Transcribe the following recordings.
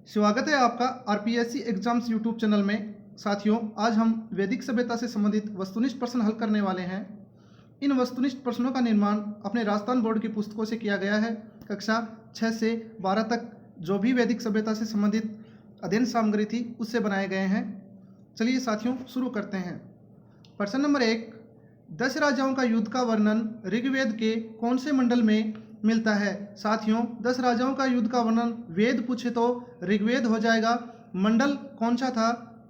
स्वागत है आपका आरपीएससी एग्जाम्स यूट्यूब चैनल में। साथियों, आज हम वैदिक सभ्यता से संबंधित वस्तुनिष्ठ प्रश्न हल करने वाले हैं। इन वस्तुनिष्ठ प्रश्नों का निर्माण अपने राजस्थान बोर्ड की पुस्तकों से किया गया है। कक्षा 6 से 12 तक जो भी वैदिक सभ्यता से संबंधित अध्ययन सामग्री थी उससे बनाए गए हैं। चलिए साथियों, शुरू करते हैं। प्रश्न नंबर 1, 10 राजाओं का युद्ध का वर्णन ऋग्वेद के कौन से मंडल में मिलता है? साथियों, 10 राजाओं का युद्ध का वर्णन वेद पूछे तो ऋग्वेद हो जाएगा। मंडल कौन सा था?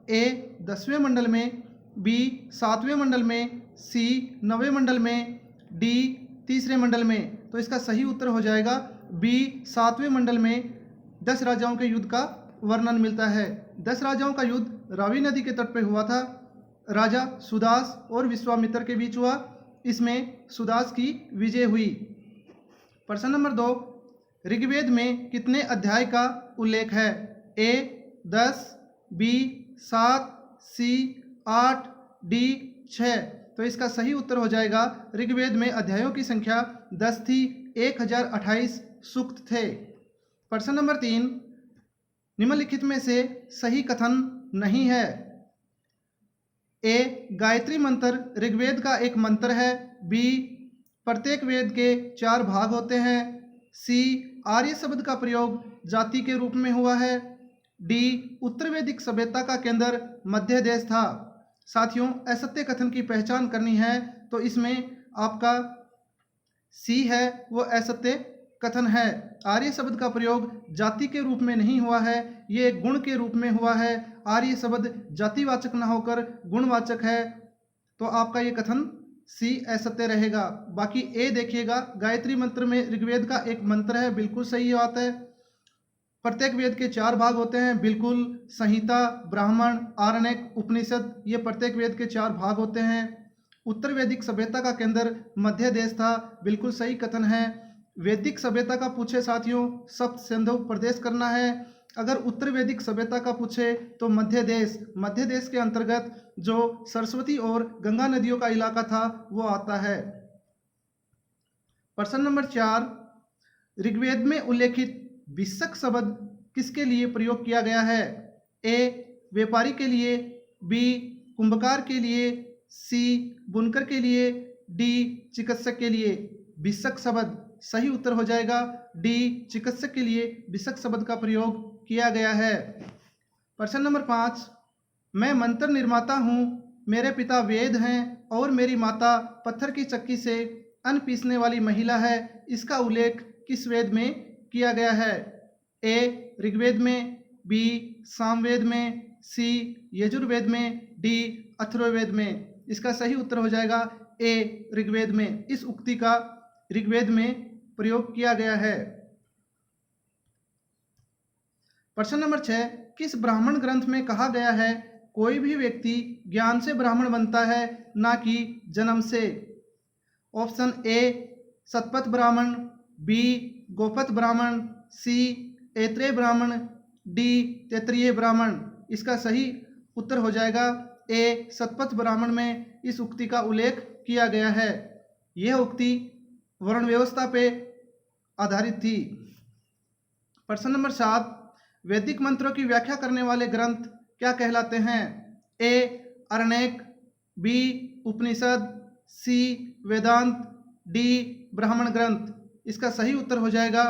ए 10वें मंडल में, बी 7वें मंडल में, सी 9वें मंडल में, डी 3रे मंडल में। तो इसका सही उत्तर हो जाएगा बी 7वें मंडल में 10 राजाओं के युद्ध का वर्णन मिलता है। 10 राजाओं का युद्ध रावी नदी के तट पर हुआ था। राजा सुदास और विश्वामित्र के बीच हुआ। इसमें सुदास की विजय हुई। प्रश्न नंबर 2, ऋग्वेद में कितने अध्याय का उल्लेख है? ए 10, बी 7, सी 8, डी 6। तो इसका सही उत्तर हो जाएगा ऋग्वेद में अध्यायों की संख्या 10 थी, 1028 सूक्त थे। प्रश्न नंबर 3, निम्नलिखित में से सही कथन नहीं है। ए गायत्री मंत्र ऋग्वेद का एक मंत्र है। बी प्रत्येक वेद के 4 भाग होते हैं। सी आर्य शब्द का प्रयोग जाति के रूप में हुआ है। डी उत्तर वैदिक सभ्यता का केंद्र मध्य देश था। साथियों, असत्य कथन की पहचान करनी है तो इसमें आपका सी है वो असत्य कथन है। आर्य शब्द का प्रयोग जाति के रूप में नहीं हुआ है, ये गुण के रूप में हुआ है। आर्य शब्द जातिवाचक न होकर गुणवाचक है, तो आपका ये कथन सी असत्य रहेगा। बाकी ए देखिएगा, गायत्री मंत्र में ऋग्वेद का एक मंत्र है, बिल्कुल सही बात है। प्रत्येक वेद के 4 भाग होते हैं, बिल्कुल। संहिता, ब्राह्मण, आरण्यक, उपनिषद, ये प्रत्येक वेद के 4 भाग होते हैं। उत्तर वैदिक सभ्यता का केंद्र मध्य देश था, बिल्कुल सही कथन है। वैदिक सभ्यता का पूछे साथियों, सप्त सिंधु प्रदेश करना है। अगर उत्तर वैदिक सभ्यता का पूछे तो मध्य देश के अंतर्गत जो सरस्वती और गंगा नदियों का इलाका था वो आता है। प्रश्न नंबर 4, ऋग्वेद में उल्लेखित विशक शब्द किसके लिए प्रयोग किया गया है? ए व्यापारी के लिए, बी कुंभकार के लिए, सी बुनकर के लिए, डी चिकित्सक के लिए। विशक शब्द सही उत्तर हो जाएगा डी, चिकित्सक के लिए विशक शब्द का प्रयोग किया गया है। प्रश्न नंबर 5, मैं मंत्र निर्माता हूँ, मेरे पिता वेद हैं और मेरी माता पत्थर की चक्की से अन्न पीसने वाली महिला है। इसका उल्लेख किस वेद में किया गया है? ए ऋग्वेद में, बी सामवेद में, सी यजुर्वेद में, डी अथर्ववेद में। इसका सही उत्तर हो जाएगा ए ऋग्वेद में। इस उक्ति का ऋग्वेद में प्रयोग किया गया है। प्रश्न नंबर 6, किस ब्राह्मण ग्रंथ में कहा गया है कोई भी व्यक्ति ज्ञान से ब्राह्मण बनता है ना कि जन्म से? Option A Shatapatha Brahmana, B Gopatha ब्राह्मण, सी ऐत्रेय ब्राह्मण, डी तैत्तिरीय ब्राह्मण। इसका सही उत्तर हो जाएगा ए शतपथ ब्राह्मण में इस उक्ति का उल्लेख किया गया है। यह उक्ति वर्ण व्यवस्था पे आधारित थी। प्रश्न नंबर 7, वैदिक मंत्रों की व्याख्या करने वाले ग्रंथ क्या कहलाते हैं? ए आरण्यक, बी उपनिषद, सी वेदांत, डी ब्राह्मण ग्रंथ। इसका सही उत्तर हो जाएगा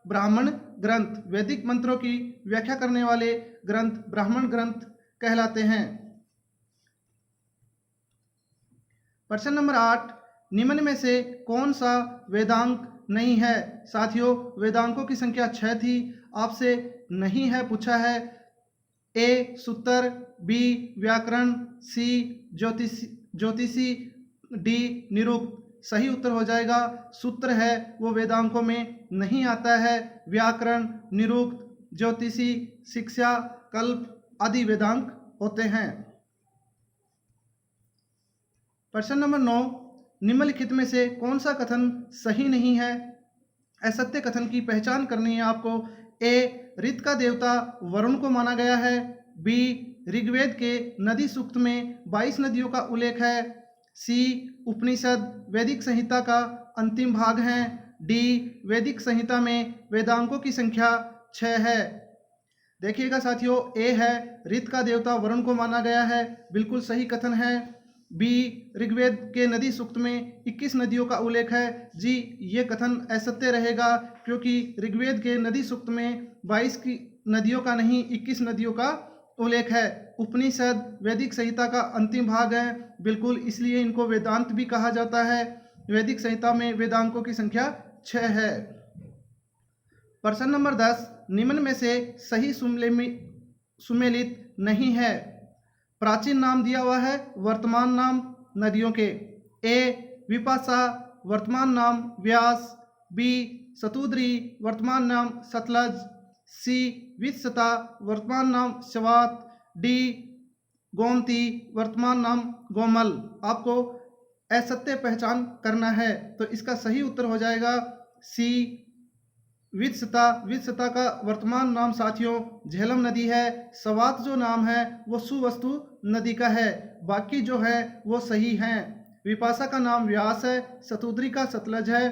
ब्राह्मण ग्रंथ। वैदिक मंत्रों की व्याख्या करने वाले ग्रंथ ब्राह्मण ग्रंथ कहलाते हैं। प्रश्न नंबर 8, निम्न में से कौन सा वेदांग नहीं है? साथियों, वेदांगों की संख्या 6 थी, आपसे नहीं है पूछा है। ए सूत्र, बी व्याकरण, सी ज्योतिषी, डी निरुक्त। सही उत्तर हो जाएगा सूत्र है वो वेदांगों में नहीं आता है। व्याकरण, निरुक्त, ज्योतिषी, शिक्षा, कल्प आदि वेदांग होते हैं। प्रश्न नंबर 9, निम्नलिखित में से कौन सा कथन सही नहीं है? असत्य कथन की पहचान करनी है आपको। ए ऋत का देवता वरुण को माना गया है। बी ऋग्वेद के नदी सूक्त में 22 नदियों का उल्लेख है। सी उपनिषद वैदिक संहिता का अंतिम भाग है। डी वैदिक संहिता में वेदांगों की संख्या 6 है। देखिएगा साथियों, ए है ऋत का देवता वरुण को माना गया है, बिल्कुल सही कथन है। बी, ऋग्वेद के नदी सूक्त में 21 नदियों का उल्लेख है। जी, ये कथन असत्य रहेगा, क्योंकि ऋग्वेद के नदी सूक्त में 22 की नदियों का नहीं 21 नदियों का उल्लेख है। उपनिषद वैदिक संहिता का अंतिम भाग है, बिल्कुल, इसलिए इनको वेदांत भी कहा जाता है। वैदिक संहिता में वेदांकों की संख्या 6 है। प्रश्न नंबर 10, निम्न में से सही सुमेलित नहीं है। प्राचीन नाम दिया हुआ है वर्तमान नाम नदियों के। ए, विपाशा वर्तमान नाम व्यास। बी, शतुद्री वर्तमान नाम सतलज। सी, वित्सता वर्तमान नाम स्वात। डी, गोमती वर्तमान नाम गोमल। आपको असत्य पहचान करना है, तो इसका सही उत्तर हो जाएगा सी, वित्सता। वित्सता का वर्तमान नाम साथियों झेलम नदी है। सवात जो नाम है वो सुवस्तु नदी का है, बाकी जो है वो सही हैं। विपाशा का नाम व्यास है, शतुद्री का सतलज है,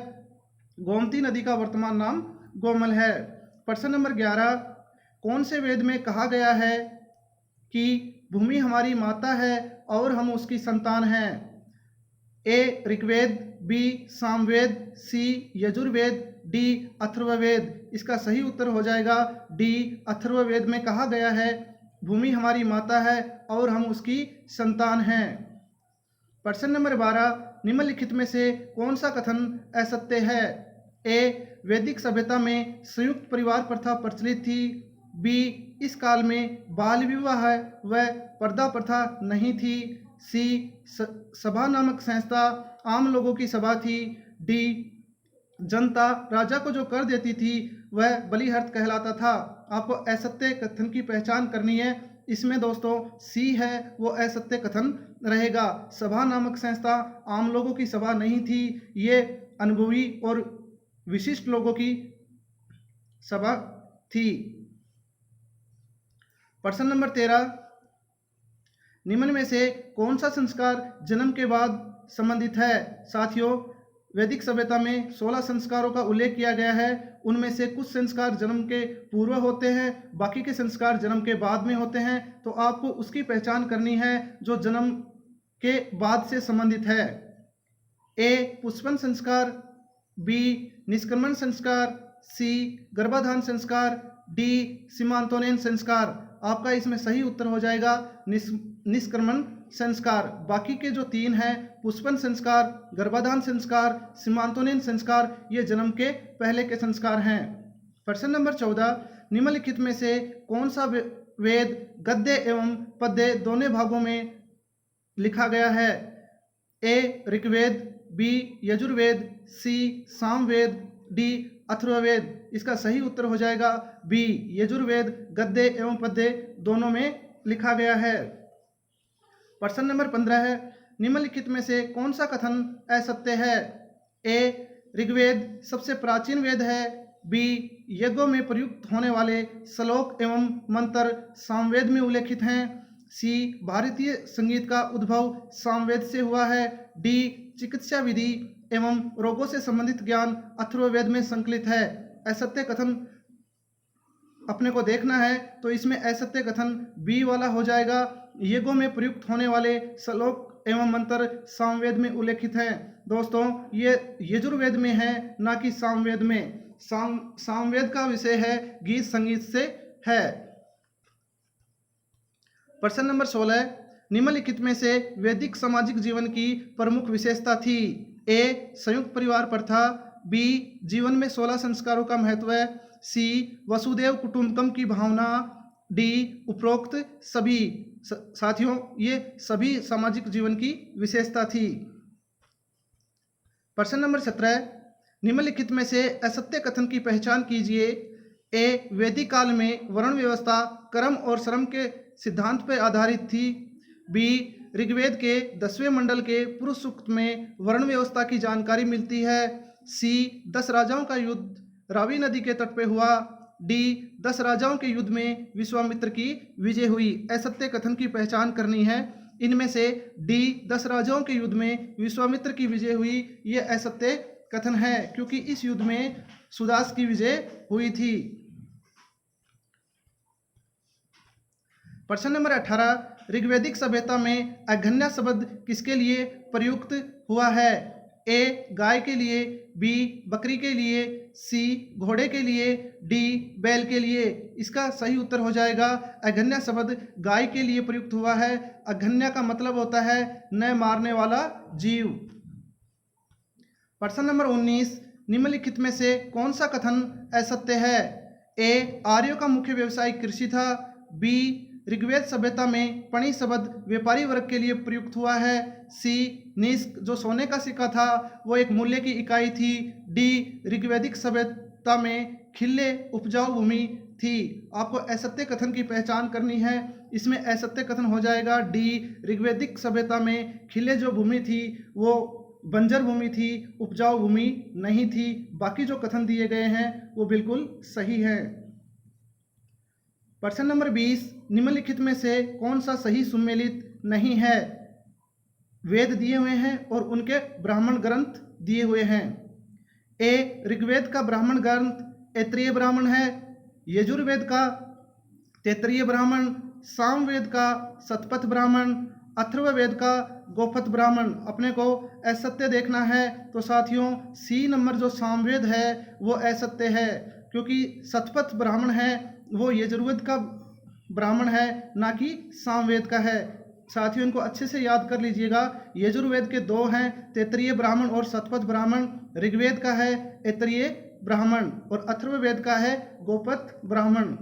गोमती नदी का वर्तमान नाम गोमल है। प्रश्न नंबर 11, कौन से वेद में कहा गया है कि भूमि हमारी माता है और हम उसकी संतान हैं? ए, ऋग्वेद। बी, सामवेद। सी, यजुर्वेद। डी, अथर्ववेद। इसका सही उत्तर हो जाएगा डी, अथर्ववेद में कहा गया है भूमि हमारी माता है और हम उसकी संतान हैं। प्रश्न नंबर 12, निम्नलिखित में से कौन सा कथन असत्य है? ए, वैदिक सभ्यता में संयुक्त परिवार प्रथा प्रचलित थी। बी, इस काल में बाल विवाह व पर्दा प्रथा नहीं थी। सी, सभा नामक संस्था आम लोगों की सभा थी। डी, जनता राजा को जो कर देती थी वह बलिहर्त कहलाता था। आपको असत्य कथन की पहचान करनी है, इसमें दोस्तों सी है वो असत्य कथन रहेगा। सभा नामक संस्था आम लोगों की सभा नहीं थी, ये अनुभवी और विशिष्ट लोगों की सभा थी। प्रश्न नंबर 13, निम्न में से कौन सा संस्कार जन्म के बाद संबंधित है? साथियों, वैदिक सभ्यता में 16 संस्कारों का उल्लेख किया गया है। उनमें से कुछ संस्कार जन्म के पूर्व होते हैं, बाकी के संस्कार जन्म के बाद में होते हैं। तो आपको उसकी पहचान करनी है जो जन्म के बाद से संबंधित है। ए, पुष्पन संस्कार। बी, निष्क्रमण संस्कार। सी, गर्भाधान संस्कार। डी, सीमांतोनयन संस्कार। आपका इसमें सही उत्तर हो जाएगा निष्क्रमण संस्कार। बाकी के जो 3 हैं, पुष्पन संस्कार, गर्भाधान संस्कार, सीमांतोनयन संस्कार, ये जन्म के पहले के संस्कार हैं। प्रश्न नंबर 14, निम्नलिखित में से कौन सा वेद गद्य एवं पद्य दोनों भागों में लिखा गया है? ए, ऋग्वेद। बी, यजुर्वेद। सी, सामवेद। डी, अथर्ववेद। इसका सही उत्तर हो जाएगा बी, यजुर्वेद गद्य एवं पद्य दोनों में लिखा गया है। प्रश्न नंबर 15 है, निम्नलिखित में से कौन सा कथन असत्य है? ए, ऋग्वेद सबसे प्राचीन वेद है। बी, यज्ञों में प्रयुक्त होने वाले श्लोक एवं मंत्र सामवेद में उल्लेखित हैं। सी, भारतीय संगीत का उद्भव सामवेद से हुआ है। डी, चिकित्सा विधि एवं रोगों से संबंधित ज्ञान अथर्ववेद में संकलित है। असत्य कथन अपने को देखना है, तो इसमें असत्य कथन बी वाला हो जाएगा। यज्ञों में प्रयुक्त होने वाले श्लोक एवं मंत्र सामवेद में उल्लेखित हैं। दोस्तों, ये यजुर्वेद में है, ना कि सामवेद में। सामवेद का विषय है गीत संगीत से है। प्रश्न नंबर 16, निम्नलिखित में से वैदिक सामाजिक जीवन की प्रमुख विशेषता थी? ए, संयुक्त परिवार प्रथा। बी, जीवन में 16 संस्कारों का महत्व। सी, वसुदेव कुटुंबकम की भावना। डी, उपरोक्त सभी। साथियों, ये सभी सामाजिक जीवन की विशेषता थी। प्रश्न नंबर 17, निम्नलिखित में से असत्य कथन की पहचान कीजिए। ए, वैदिक काल में वर्ण व्यवस्था कर्म और श्रम के सिद्धांत पर आधारित थी। बी, ऋग्वेद के 10वें मंडल के पुरुष सूक्त में वर्ण व्यवस्था की जानकारी मिलती है। सी, 10 राजाओं का युद्ध रावी नदी के तट पे हुआ। डी, 10 राजाओं के युद्ध में विश्वामित्र की विजय हुई। असत्य कथन की पहचान करनी है। इनमें से डी, 10 राजाओं के युद्ध में विश्वामित्र की विजय हुई, ये असत्य कथन है, क्योंकि इस युद्ध में सुदास की विजय हुई थी। प्रश्न नंबर 18, ऋग्वैदिक सभ्यता में अघन्या शब्द किसके लिए प्रयुक्त हुआ है? ए गाय के लिए, बी बकरी के लिए, सी घोड़े के लिए, डी बैल के लिए। इसका सही उत्तर हो जाएगा अघन्या शब्द गाय के लिए प्रयुक्त हुआ है। अघन्या का मतलब होता है न मारने वाला जीव। प्रश्न नंबर 19, निम्नलिखित में से कौन सा कथन असत्य है? ए आर्यों का मुख्य व्यवसाय कृषि था, बी ऋग्वेद सभ्यता में पणि शब्द व्यापारी वर्ग के लिए प्रयुक्त हुआ है, सी निष्क जो सोने का सिक्का था वो एक मूल्य की इकाई थी, डी ऋग्वैदिक सभ्यता में खिल्ले उपजाऊ भूमि थी। आपको असत्य कथन की पहचान करनी है। इसमें असत्य कथन हो जाएगा डी, ऋग्वैदिक सभ्यता में खिल्ले जो भूमि थी वो बंजर भूमि थी, उपजाऊ भूमि नहीं थी। बाकी जो कथन दिए गए हैं वो बिल्कुल सही है। प्रश्न नंबर 20, निम्नलिखित में से कौन सा सही सुमेलित नहीं है? वेद दिए हुए हैं और उनके ब्राह्मण ग्रंथ दिए हुए हैं। ए ऋग्वेद का ब्राह्मण ग्रंथ ऐत्रेय ब्राह्मण है, यजुर्वेद का तैत्तिरीय ब्राह्मण, सामवेद का शतपथ ब्राह्मण, अथर्ववेद का गोपथ ब्राह्मण। अपने को असत्य देखना है तो साथियों सी नंबर जो सामवेद है वो असत्य है, क्योंकि शतपथ ब्राह्मण है वो यजुर्वेद का ब्राह्मण है ना कि सामवेद का है। साथियों इनको अच्छे से याद कर लीजिएगा। यजुर्वेद के दो हैं, तैत्तिरीय ब्राह्मण और शतपथ ब्राह्मण। ऋग्वेद का है ऐत्रेय ब्राह्मण और अथर्ववेद का है गोपथ ब्राह्मण।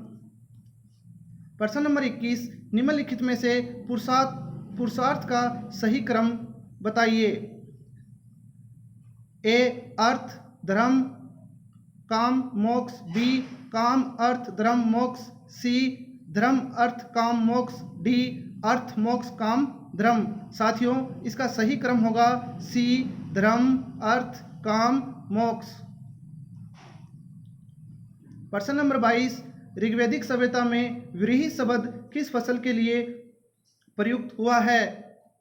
प्रश्न नंबर 21, निम्नलिखित में से पुरुषार्थ का सही क्रम बताइए। ए अर्थ धर्म काम मोक्ष, बी काम अर्थ धर्म मोक्ष, सी धर्म अर्थ काम मोक्ष, डी अर्थ मोक्ष काम धर्म। साथियों इसका सही क्रम होगा सी धर्म अर्थ काम मोक्ष। प्रश्न नंबर 22, ऋग्वैदिक सभ्यता में व्रीहि शब्द किस फसल के लिए प्रयुक्त हुआ है?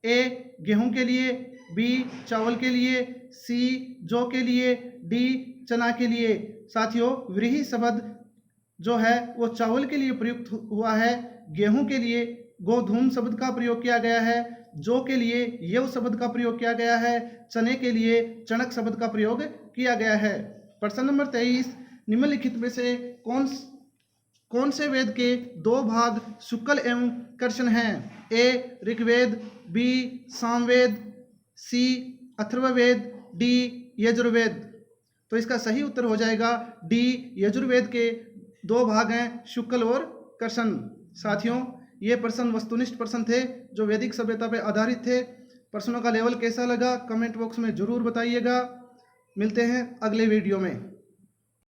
ए गेहूं के लिए, बी चावल के लिए, सी जौ के लिए, डी चना के लिए। साथियों व्रीहि शब्द जो है वो चावल के लिए प्रयुक्त हुआ है, गेहूं के लिए गोधूम शब्द का प्रयोग किया गया है, जौ के लिए यव शब्द का प्रयोग किया गया है, चने के लिए चणक शब्द का प्रयोग किया गया है। प्रश्न नंबर 23, निम्नलिखित में से कौन से वेद के दो भाग शुक्ल एवं कृष्ण हैं? ए ऋग्वेद, बी सामवेद, सी अथर्ववेद, डी यजुर्वेद। तो इसका सही उत्तर हो जाएगा डी यजुर्वेद के दो भाग हैं शुक्ल और कृष्ण। साथियों ये प्रश्न वस्तुनिष्ठ प्रश्न थे जो वैदिक सभ्यता पर आधारित थे। प्रश्नों का लेवल कैसा लगा कमेंट बॉक्स में ज़रूर बताइएगा। मिलते हैं अगले वीडियो में।